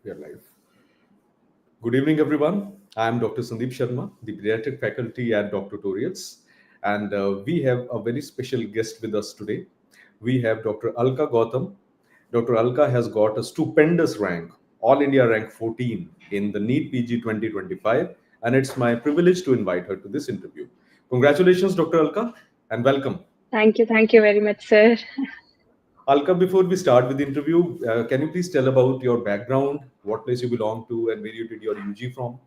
We are live. Good evening, everyone. I'm Dr. Sandeep Sharma, the pediatric faculty at Dr. Torians, and we have a very special guest with us today. We have Dr. Alka Gowtam. Dr. Alka has got a stupendous rank, All India rank 14 in the NEET PG 2025, and it's my privilege to invite her to this interview. Congratulations, Dr. Alka, and welcome. Thank you very much, sir. Alka, before we start with the interview, can you please tell about your background, what place you belong to, and where you did your UG from?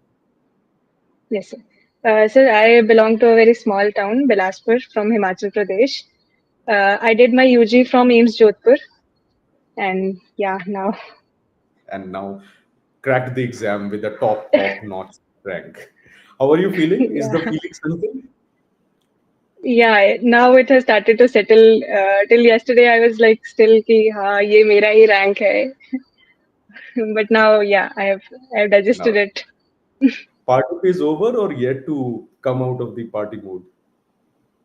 Yes, sir. Sir, I belong to a very small town, Bilaspur, from Himachal Pradesh. I did my UG from AIMS Jodhpur, and yeah, now, And now cracked the exam with a top notch rank. How are you feeling? Is the yeah, feeling something? yeah. Now it has started to settle. Till yesterday, I was like still ki हाँ ये मेरा ही rank है. But now, yeah, I have digested Now, it. party is over or yet to come out of the party mode?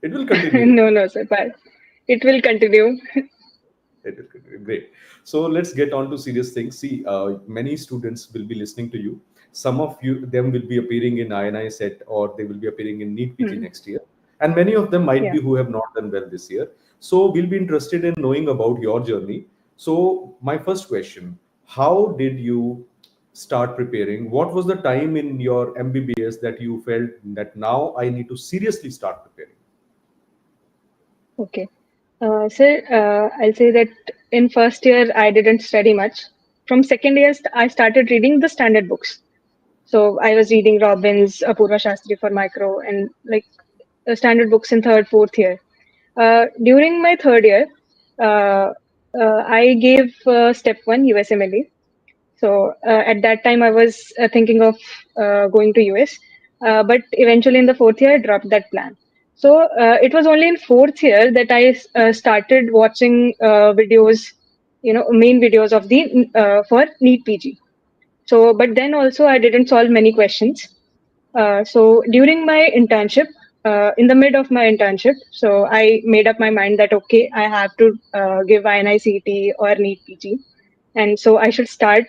It will continue. No, no, sir, but it will continue. It will continue. Great. So let's get on to serious things. See, many students will be listening to you. Some of them will be appearing in INI-CET or they will be appearing in NEET PG Hmm. next year. And many of them might Yeah. be who have not done well this year. So we'll be interested in knowing about your journey. So my first question, how did you start preparing? What was the time in your MBBS that you felt that now I need to seriously start preparing? Okay. Sir, I'll say that in first year I didn't study much. From second year I started reading the standard books. So I was reading Robbins, Apurva Shastri for micro, and like standard books in third, fourth year. During my third year, uh, I gave step one USMLE. So at that time I was thinking of going to US, but eventually in the fourth year I dropped that plan. So it was only in fourth year that I started watching videos, main videos of the for NEET PG. So, but then also I didn't solve many questions. So during my internship, in the mid of my internship, so I made up my mind that okay, I have to give INI-CET or NEET PG, and so I should start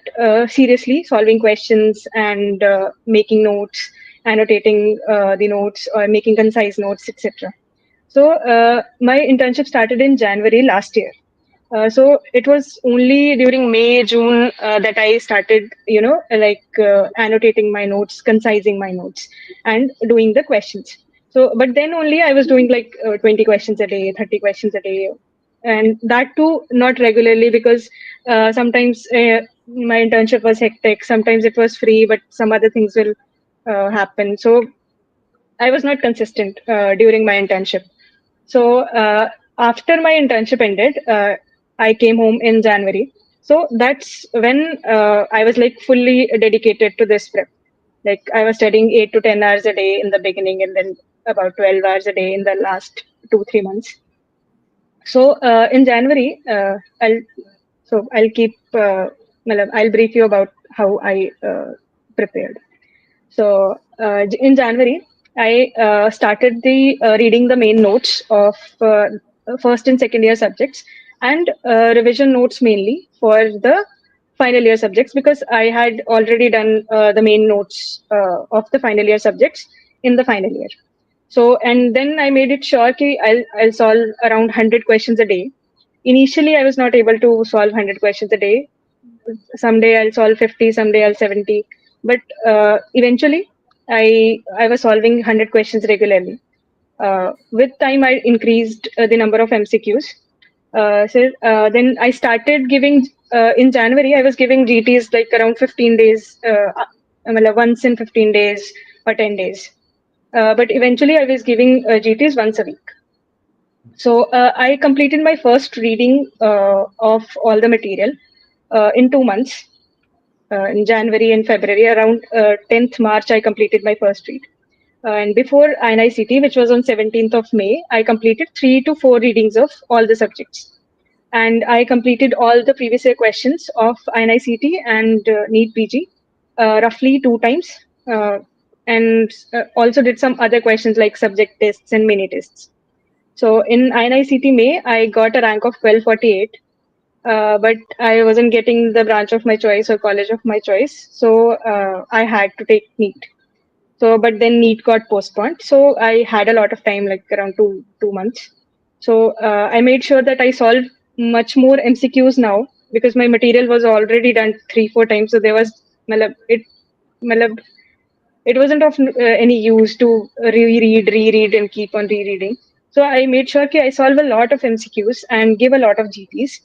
seriously solving questions and making notes, annotating the notes, or making concise notes, etc. So my internship started in January last year. So it was only during May, June that I started, annotating my notes, concising my notes, and doing the questions. So, but then only I was doing like 20 questions a day, 30 questions a day, and that too not regularly because sometimes my internship was hectic, sometimes it was free, but some other things will happen. So I was not consistent during my internship. So after my internship ended, I came home in January. So that's when I was like fully dedicated to this prep. Like I was studying 8 to 10 hours a day in the beginning, and then about 12 hours a day in the last 2 3 months. So in January, I'll keep. I'll brief you about how I prepared. So in January, I started the reading the main notes of first and second year subjects and revision notes mainly for the final year subjects because I had already done the main notes of the final year subjects in the final year. So and then I made it sure that I'll solve around 100 questions a day. Initially, I was not able to solve 100 questions a day. Someday I'll solve 50, someday I'll 70, but eventually I was solving 100 questions regularly. With time I increased the number of MCQs. Then I started giving in January I was giving GTs like around 15 days, once in 15 days or 10 days, but eventually I was giving GTs once a week. So I completed my first reading of all the material in 2 months. In January and February, around 10th March, I completed my first read. And before INI-CET, which was on 17th of May, I completed 3 to 4 readings of all the subjects. And I completed all the previous year questions of INI-CET and NEET PG roughly 2 times. And also did some other questions like subject tests and mini tests. So in INI-CET May, I got a rank of 1248. but I wasn't getting the branch of my choice or college of my choice. So I had to take NEET. So, but then NEET got postponed. So I had a lot of time, like around two months. So I made sure that I solved much more MCQs now because my material was already done 3 4 times. So there was, matlab, it wasn't of any use to reread, and keep on rereading. So I made sure that I solve a lot of MCQs and give a lot of GPs.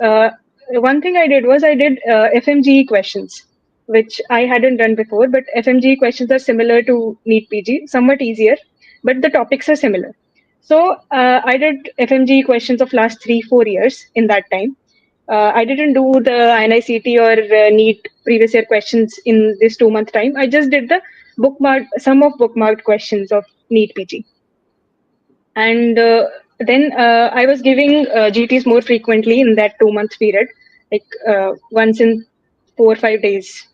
Uh, One thing I did was I did FMGE questions, which I hadn't done before. But FMGE questions are similar to NEET PG, somewhat easier, but the topics are similar. So I did FMGE questions of last 3 4 years in that time. I didn't do the INI-CET or NEET previous year questions in this 2 month time. I just did the some of bookmarked questions of NEET PG. And then I was giving GTs more frequently in that 2 month period, like once in 4 or 5 days,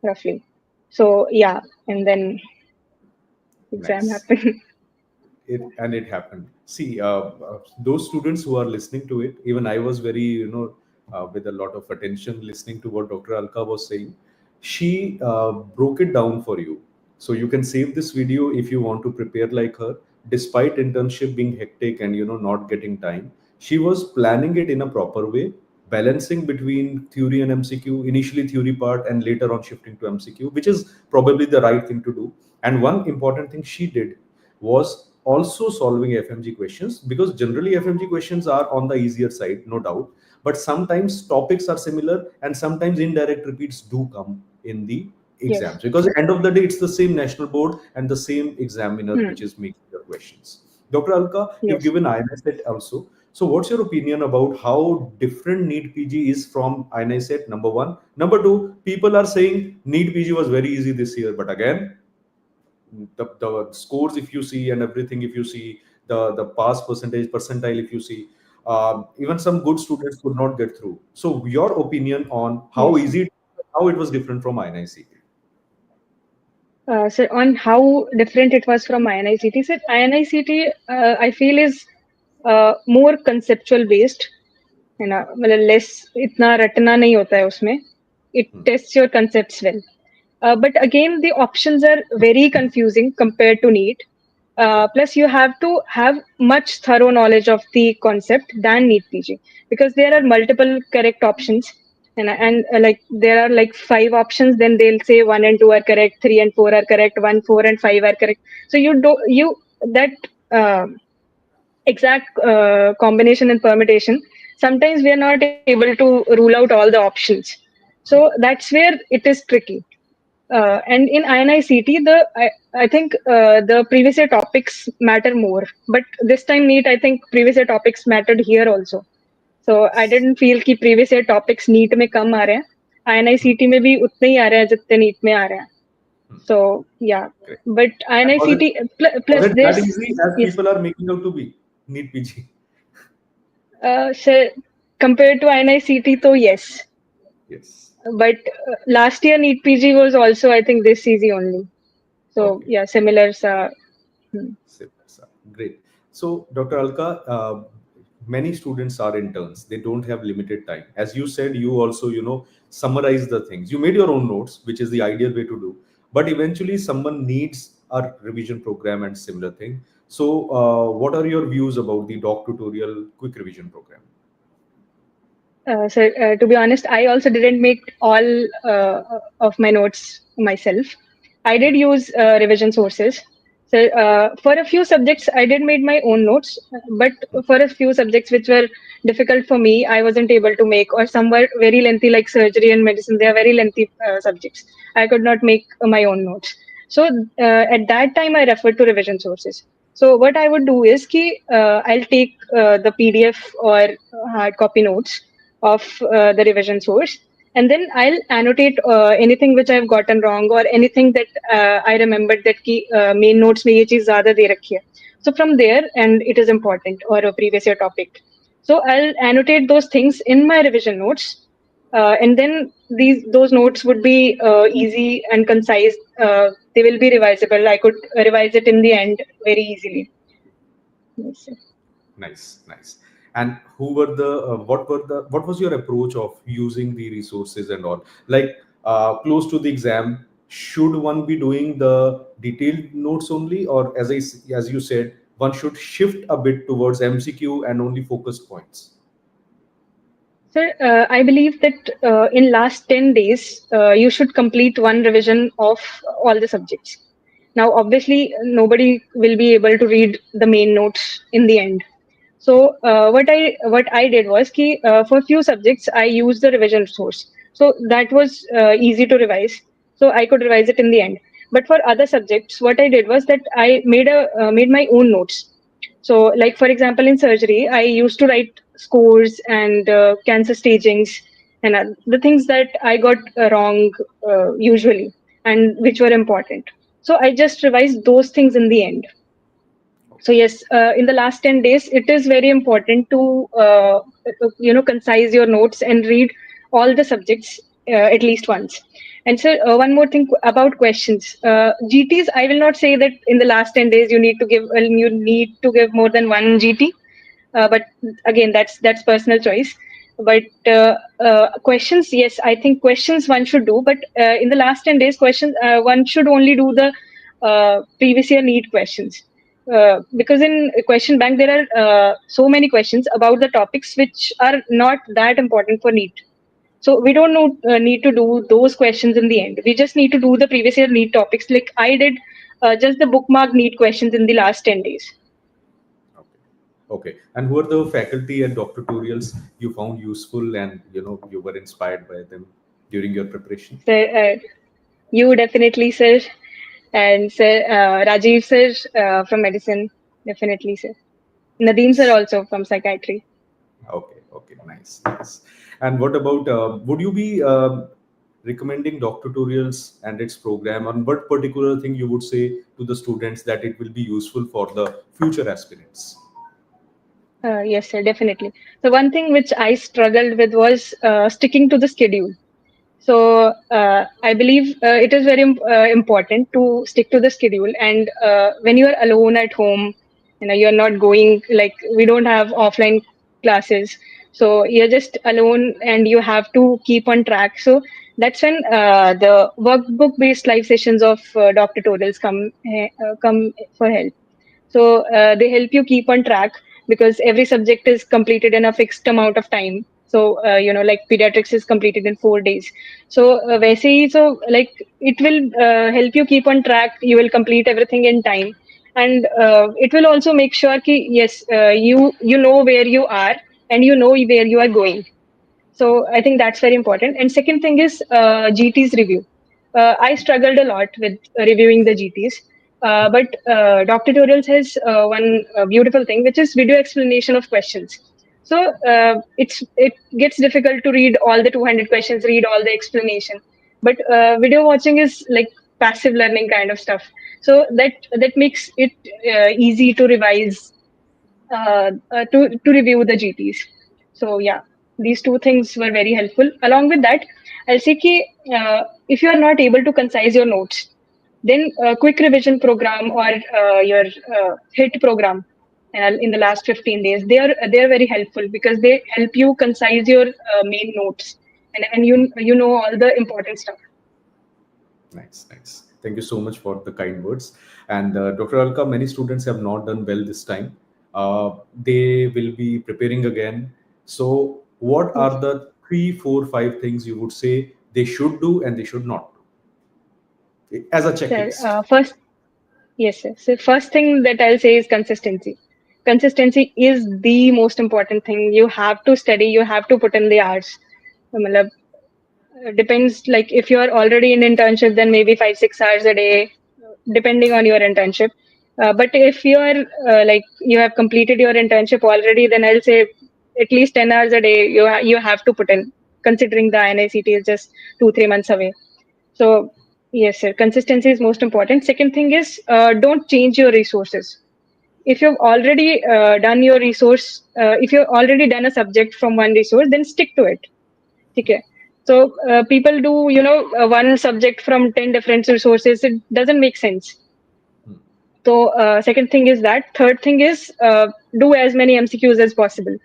roughly. So yeah, and then exam Nice. happened. It happened. See, those students who are listening to it, even I was very, with a lot of attention listening to what Dr. Alka was saying. She broke it down for you, so you can save this video if you want to prepare like her. Despite internship being hectic and not getting time, she was planning it in a proper way, balancing between theory and MCQ. Initially theory part, and later on shifting to MCQ, which is probably the right thing to do. And one important thing she did was also solving FMG questions, because generally FMG questions are on the easier side, no doubt. But sometimes topics are similar, and sometimes indirect repeats do come in the Yes. exams, because at the end of the day it's the same national board and the same examiner Hmm. which is making the questions. Dr. Alka, you've Yes. given INI-CET also. So what's your opinion about how different NEET PG is from INI-CET? Number one. Number two, people are saying NEET PG was very easy this year, but again, the scores if you see, and everything if you see, the pass percentage percentile if you see, even some good students could not get through. So your opinion on how Yes. easy, how it was different from INICT? So on how different it was from INI-CET, so INI-CET I feel is more conceptual based, है ना, मतलब less, इतना रटना नहीं होता है उसमें. It tests your concepts well. But again, the options are very confusing compared to NEET. Plus, you have to have much thorough knowledge of the concept than NEET PG, because there are multiple correct options. And like there are like 5 options, then they'll say 1 and 2 are correct, 3 and 4 are correct, 1 4 and 5 are correct. So you do you that uh, exact combination and permutation, sometimes we are not able to rule out all the options. So that's where it is tricky. And in INI-CET, I think the previous year topics matter more. But this time NEET, I think previous year topics mattered here also. So I didn't feel कि previous year topics NEET में कम आ रहे हैं. INI-CET में भी उतने ही आ रहे हैं जितने NEET में आ रहे हैं. So yeah, Great. but And INI-CET was plus it that this, easy as yes. people are making out to be NEET PG? So compared to INI-CET, तो yes. Yes. But last year NEET PG was also, I think, this easy only. So Okay. yeah, similar. Hmm. Great. So, Dr. Alka, many students are interns. They don't have limited time. As you said, you also, summarize the things. You made your own notes, which is the ideal way to do. But eventually, someone needs a revision program and similar thing. So, what are your views about the doc tutorial quick revision program? So to be honest, I also didn't make all of my notes myself. I did use revision sources. So for a few subjects, I did made my own notes, but for a few subjects which were difficult for me, I wasn't able to make, or some were very lengthy, like surgery and medicine. They are very lengthy subjects. I could not make my own notes. So at that time, I referred to revision sources. So what I would do is ki, I'll take the PDF or hard copy notes of the revision source, and then I'll annotate anything which I've gotten wrong, or anything that I remembered that ki main notes में ये चीज ज़्यादा दे रखी है. So from there, and it is important, or a previous year topic. So I'll annotate those things in my revision notes, and then those notes would be easy and concise. They will be revisable. I could revise it in the end very easily. Yes. Nice, nice. And who were the what was your approach of using the resources and all? Like close to the exam, should one be doing the detailed notes only, or as you said, one should shift a bit towards MCQ and only focus points? Sir, I believe that in last 10 days, you should complete one revision of all the subjects. Now, obviously, nobody will be able to read the main notes in the end. So what I did was ki, for few subjects I used the revision source. So that was easy to revise. So I could revise it in the end. But for other subjects, what I did was that I made my own notes. So, like for example, in surgery, I used to write scores and cancer stagings and the things that I got wrong usually and which were important. So I just revised those things in the end. So yes, in the last 10 days, it is very important to concise your notes and read all the subjects at least once. And so one more thing about questions. GTs, I will not say that in the last 10 days you need to give more than one GT, but again that's personal choice. But questions, yes, I think questions one should do, but in the last 10 days questions one should only do the previous year NEET questions, because in question bank there are so many questions about the topics which are not that important for NEET. So we don't need to do those questions in the end. We just need to do the previous year NEET topics, like I did just the bookmark NEET questions in the last 10 days. Okay. Okay. And who are the faculty and doctoratorials you found useful, and you were inspired by them during your preparation? So you definitely, sir, and sir Rajiv, sir, from medicine, definitely, sir. Nadeem, sir, also from psychiatry. Okay, okay, nice, nice. And what about, would you be recommending doctor tutorials and its program, on what particular thing you would say to the students that it will be useful for the future aspirants? Yes, sir, definitely. So one thing which I struggled with was sticking to the schedule. So I believe it is very important to stick to the schedule. And when you are alone at home, you're not going, like we don't have offline classes. So you're just alone and you have to keep on track. So that's when the workbook-based live sessions of doc tutorials come for help. So they help you keep on track because every subject is completed in a fixed amount of time. So like pediatrics is completed in 4 days. So वैसे ही, so like it will help you keep on track. You will complete everything in time, and it will also make sure कि yes, you know where you are and you know where you are going. So I think that's very important. And second thing is GT's review. I struggled a lot with reviewing the GTs, but Doc Tutorials has one beautiful thing, which is video explanation of questions. So it gets difficult to read all the 200 questions, read all the explanation, but video watching is like passive learning kind of stuff. So that makes it easy to revise, to review the GTs. So yeah, these two things were very helpful. Along with that, I'll say ki, if you are not able to concise your notes, then quick revision program or your HIT program in the last 15 days, they are very helpful because they help you concise your main notes, and you know all the important stuff. Nice, nice. Thank you so much for the kind words. And Dr. Alka, many students have not done well this time. They will be preparing again. So, what Yes, are the three, four, five things you would say they should do and they should not do as a sir. checklist? First, yes, sir. So first thing that I'll say is consistency. Consistency is the most important thing. You have to study. You have to put in the hours. मतलब, depends, like if you are already in internship, then maybe 5-6 hours a day, depending on your internship. But if you are like you have completed your internship already, then I'll say at least 10 hours a day you have to put in, considering the INI-CET is just 2-3 months away. So yes, sir, consistency is most important. Second thing is don't change your resources. If you've already if you've already done a subject from one resource, then stick to it. Okay. So people do, one subject from 10 different resources. It doesn't make sense. Hmm. So second thing is that. Third thing is do as many MCQs as possible.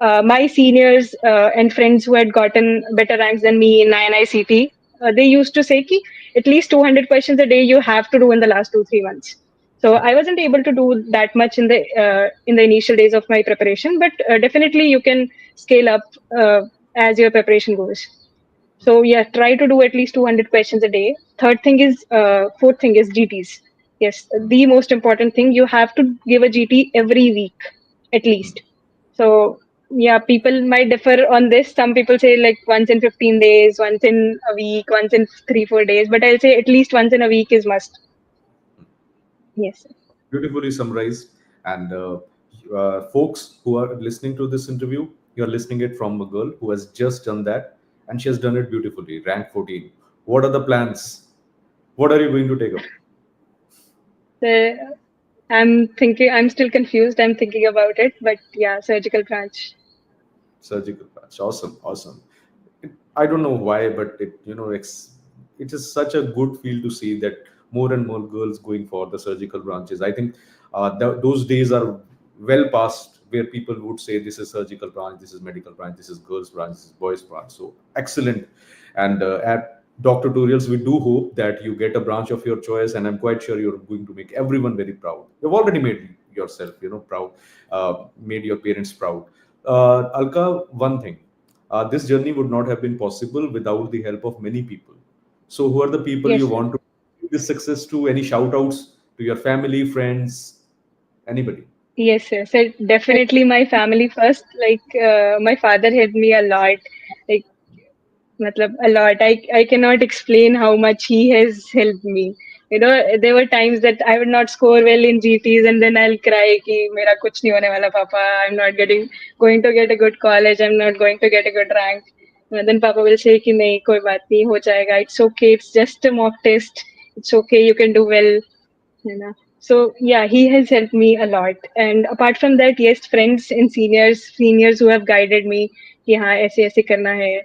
my seniors and friends who had gotten better ranks than me in INI-CET, they used to say ki at least 200 questions a day you have to do in the last 2 3 months. So I wasn't able to do that much in the initial days of my preparation, but definitely you can scale up as your preparation goes. So yeah, try to do at least 200 questions a day. Fourth thing is GTs. Yes, the most important thing, you have to give a GT every week at least. So yeah, people might differ on this. Some people say like once in 15 days, once in a week, once in 3 4 days. But I'll say at least once in a week is must. Yes. Beautifully summarized. And folks who are listening to this interview, you're listening it from a girl who has just done that, and she has done it beautifully. Rank 14. What are the plans? What are you going to take up? So I'm thinking. I'm still confused. I'm thinking about it. But yeah, surgical branch. Surgical patch. Awesome, awesome. I don't know why, but it is such a good feel to see that more and more girls going for the surgical branches. I think those days are well past where people would say this is surgical branch, this is medical branch, this is girls branch, this is boys branch. So excellent. And at Doctor Tutorials, we do hope that you get a branch of your choice, and I'm quite sure you're going to make everyone very proud. You've already made yourself, proud, made your parents proud. Alka, one thing, this journey would not have been possible without the help of many people. So, who are the people you Yes, sir. want to give this success to? Any shout outs to your family, friends, anybody? Yes, sir. So definitely my family first. Like my father helped me a lot. Like matlab, a lot. I cannot explain how much he has helped me. There were times that I would not score well in GTs and then I'll cry कि मेरा कुछ नहीं होने वाला पापा. I'm not going to get a good college. I'm not going to get a good rank. And then Papa will say कि नहीं कोई बात नहीं हो जाएगा. It's okay. It's just a mock test. It's okay. You can do well. So yeah, he has helped me a lot. And apart from that, yes, friends and seniors who have guided me कि हाँ ऐसे ऐसे करना है.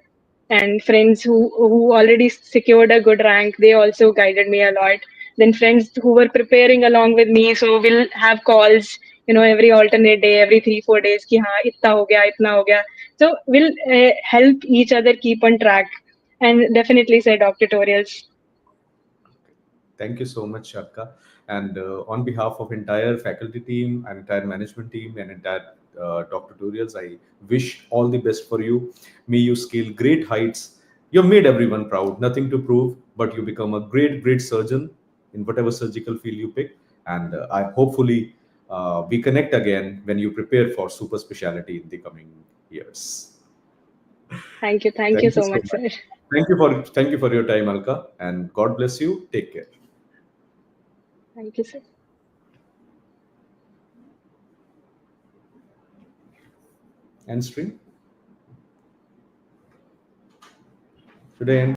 And friends who already secured a good rank, they also guided me a lot. Then friends who were preparing along with me, so we'll have calls, every alternate day, every 3 4 days कि हाँ इतना हो गया, इतना हो गया. So we'll help each other keep on track. And definitely say doc tutorials. Thank you so much, Sharka. And on behalf of entire faculty team and entire management team and entire Doc Tutorials, I wish all the best for you. May you scale great heights. You've made everyone proud. Nothing to prove, but you become a great, great surgeon in whatever surgical field you pick. And I hopefully we connect again when you prepare for super specialty in the coming years. Thank you Thank you so so much, much. sir. Thank you for your time, Alka, and God bless you. Take care. Thank you, sir. End stream. Should I end?